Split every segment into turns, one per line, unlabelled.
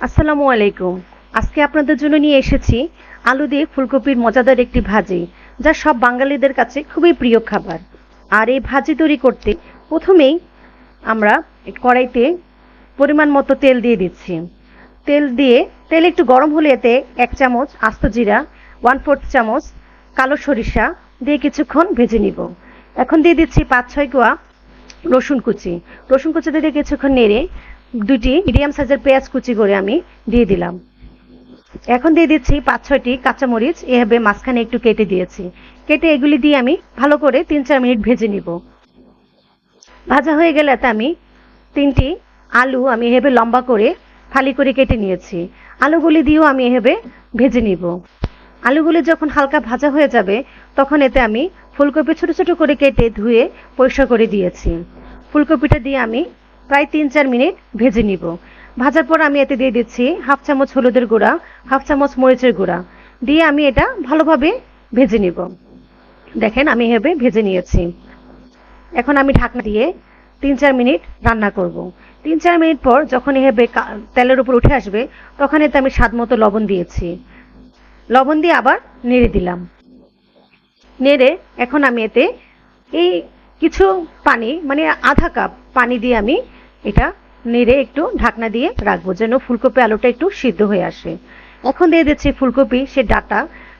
আসসালামু আলাইকুম। আজকে আপনাদের জন্য নিয়ে এসেছি আলু দিয়ে ফুলকপির মজাদার একটি ভাজি, যা সব বাঙালিদের কাছে খুবই প্রিয় খাবার। আর এই ভাজি তৈরি করতে প্রথমেই আমরা কড়াইতে পরিমাণ মতো তেল দিয়ে দিচ্ছি। তেল একটু গরম হলে এতে 1 চামচ আস্ত জিরা, 1/4 চামচ কালো সরিষা দিয়ে কিছুক্ষণ ভেজে নিব। এখন দিয়ে দিচ্ছি 5-6 কোয়া রসুন কুচি। রসুন কুচি দিয়ে কিছুক্ষণ নেড়ে 2টি মিডিয়াম সাইজের পেঁয়াজ কুচি করে আমি দিয়ে দিলাম। এখন দিয়ে দিচ্ছি 5-6টি কাঁচামরিচ, এভাবে মাঝখানে একটু কেটে দিয়েছি। কেটে এগুলি দিয়ে আমি ভালো করে 3-4 মিনিট ভেজে নিব। ভাজা হয়ে গেলে এতে আমি 3টি আলু আমি এভাবে লম্বা করে ফালি করে কেটে নিয়েছি। আলুগুলি দিয়েও আমি এভাবে ভেজে নিব। আলুগুলি যখন হালকা ভাজা হয়ে যাবে তখন এতে আমি ফুলকপি ছোট ছোট করে কেটে ধুয়ে পরিষ্কার করে দিয়েছি। ফুলকপিটা দিয়ে আমি প্রায় 3-4 মিনিট ভেজে নিব। ভাজার পর আমি এতে দিয়ে দিচ্ছি 1/2 চামচ হলুদের গুঁড়া, 1/2 চামচ মরিচের গুঁড়া দিয়ে আমি এটা ভালোভাবে ভেজে নিব। দেখেন আমি এভাবে ভেজে নিয়েছি। এখন আমি ঢাকনা দিয়ে 3-4 মিনিট রান্না করব। 3-4 মিনিট পর যখন এভাবে তেলের উপর উঠে আসবে তখন এতে আমি স্বাদ মতো লবণ দিয়েছি। লবণ দিয়ে আবার নেড়ে দিলাম। নেড়ে এখন আমি এতে এই কিছু পানি, মানে আধা কাপ পানি দিয়ে আমি এটা নেড়ে একটু ঢাকনা দিয়ে রাখবো, যেন ফুলকপি আলুটা একটু সিদ্ধ হয়ে আসে। এখন দিয়ে দিচ্ছি ফুলকপি সে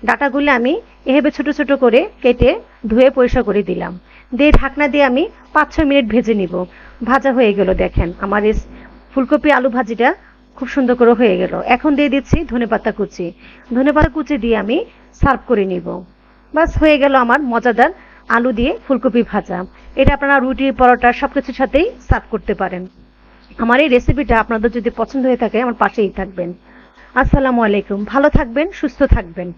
ডাটাগুলো আমি এভাবে ছোট ছোট করে কেটে ধুয়ে পরিষ্কার করে দিলাম। দিয়ে ঢাকনা দিয়ে আমি 5-6 মিনিট ভেজে নিব। ভাজা হয়ে গেল, দেখেন আমার এই ফুলকপি আলু ভাজিটা খুব সুন্দর করে হয়ে গেল। এখন দিয়ে দিচ্ছি ধনেপাতা কুচি। ধনেপাতা কুচি দিয়ে আমি সার্ভ করে নিব। বাস হয়ে গেল আমার মজাদার আলু দিয়ে ফুলকপি ভাজা। এটা আপনারা রুটি, পরোটা সবকিছুর সাথেই সার্ভ করতে পারেন। আমার এই রেসিপিটা আপনাদের যদি পছন্দ হয়ে থাকে আমার পাশেই থাকবেন। আসসালামু আলাইকুম। ভালো থাকবেন, সুস্থ থাকবেন।